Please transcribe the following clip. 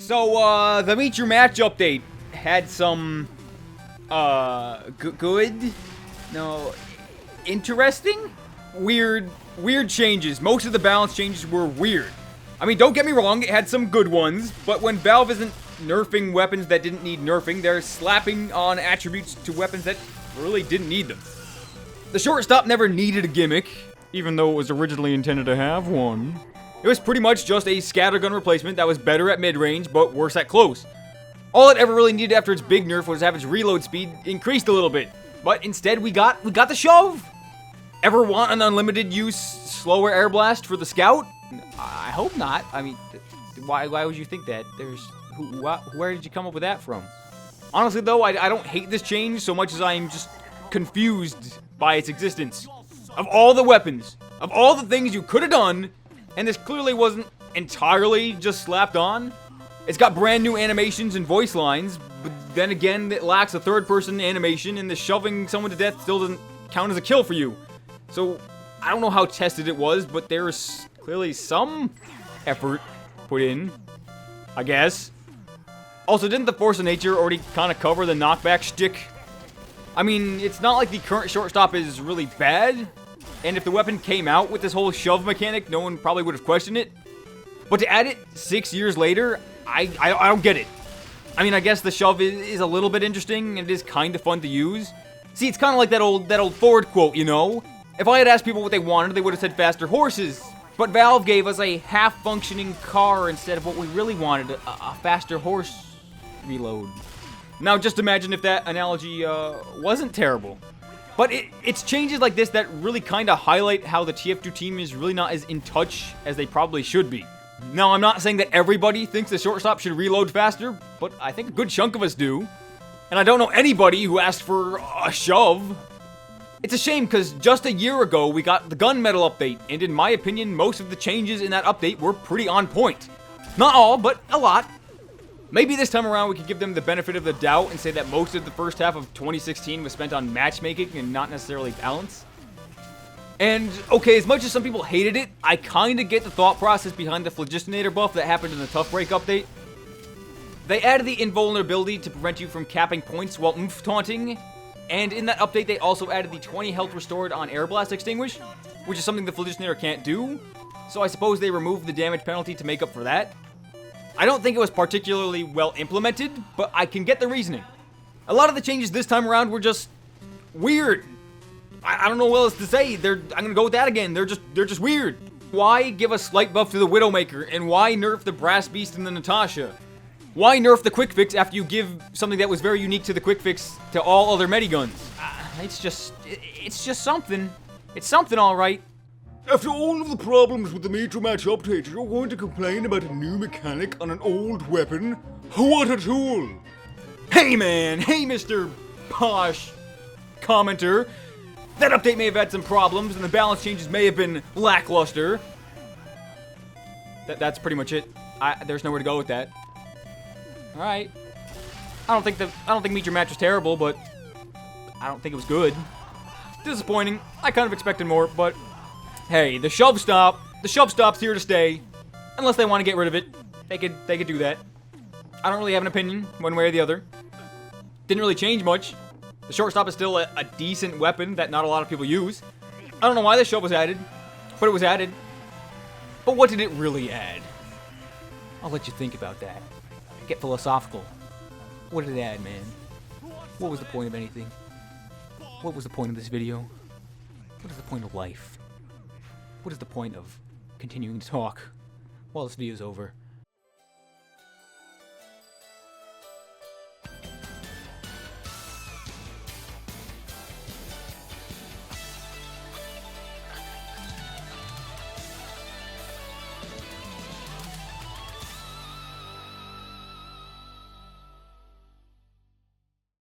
So, the Meet Your Match update had some, good? No, interesting? Weird changes. Most of the balance changes were weird. I mean, don't get me wrong, it had some good ones, but when Valve isn't nerfing weapons that didn't need nerfing, they're slapping on attributes to weapons that really didn't need them. The Shortstop never needed a gimmick, even though it was originally intended to have one. It was pretty much just a scattergun replacement that was better at mid-range, but worse at close. All it ever really needed after its big nerf was have its reload speed increased a little bit. But instead, we got the Shove! Ever want an unlimited use slower air blast for the Scout? I hope not. I mean, why would you think that? Where did you come up with that from? Honestly, though, I don't hate this change so much as I'm just confused by its existence. Of all the weapons, of all the things you could have done, and this clearly wasn't entirely just slapped on. It's got brand new animations and voice lines, but then again, it lacks a third-person animation, and the shoving someone to death still doesn't count as a kill for you. So, I don't know how tested it was, but there's clearly some effort put in, I guess. Also, didn't the Force of Nature already kind of cover the knockback shtick? I mean, it's not like the current Shortstop is really bad, and if the weapon came out with this whole shove mechanic, no one probably would have questioned it. But to add it 6 years later, I don't get it. I mean, I guess the shove is a little bit interesting, and it is kind of fun to use. See, it's kind of like that old Ford quote, you know? If I had asked people what they wanted, they would have said faster horses. But Valve gave us a half-functioning car instead of what we really wanted, a faster horse reload. Now, just imagine if that analogy wasn't terrible. But it's changes like this that really kind of highlight how the TF2 team is really not as in touch as they probably should be. Now, I'm not saying that everybody thinks the Shortstop should reload faster, but I think a good chunk of us do. And I don't know anybody who asked for a shove. It's a shame because just a year ago we got the gunmetal update, and in my opinion, most of the changes in that update were pretty on point. Not all, but a lot. Maybe this time around we could give them the benefit of the doubt and say that most of the first half of 2016 was spent on matchmaking and not necessarily balance. And, okay, as much as some people hated it, I kinda get the thought process behind the Phlogistonator buff that happened in the Tough Break update. They added the invulnerability to prevent you from capping points while oomph taunting, and in that update they also added the 20 health restored on Air Blast Extinguish, which is something the Phlogistonator can't do, so I suppose they removed the damage penalty to make up for that. I don't think it was particularly well implemented, but I can get the reasoning. A lot of the changes this time around were just weird. I don't know what else to say. I'm gonna go with that again. They're just weird. Why give a slight buff to the Widowmaker, and why nerf the Brass Beast and the Natasha? Why nerf the Quick Fix after you give something that was very unique to the Quick Fix to all other Mediguns? It's just something. It's something, all right. After all of the problems with the Major Match update, you're going to complain about a new mechanic on an old weapon? What a tool! Hey man, hey Mr. Posh commenter. That update may have had some problems, and the balance changes may have been lackluster. That's pretty much it. There's nowhere to go with that. All right. I don't think Meet Your Match was terrible, but I don't think it was good. Disappointing. I kind of expected more, but hey, the Shovestop's here to stay. Unless they want to get rid of it, they could do that. I don't really have an opinion one way or the other. Didn't really change much. The Shortstop is still a decent weapon that not a lot of people use. I don't know why the Shove was added, but it was added. But what did it really add? I'll let you think about that. Get philosophical. What did it add, man? What was the point of anything? What was the point of this video? What is the point of life? What is the point of continuing to talk while this video's over?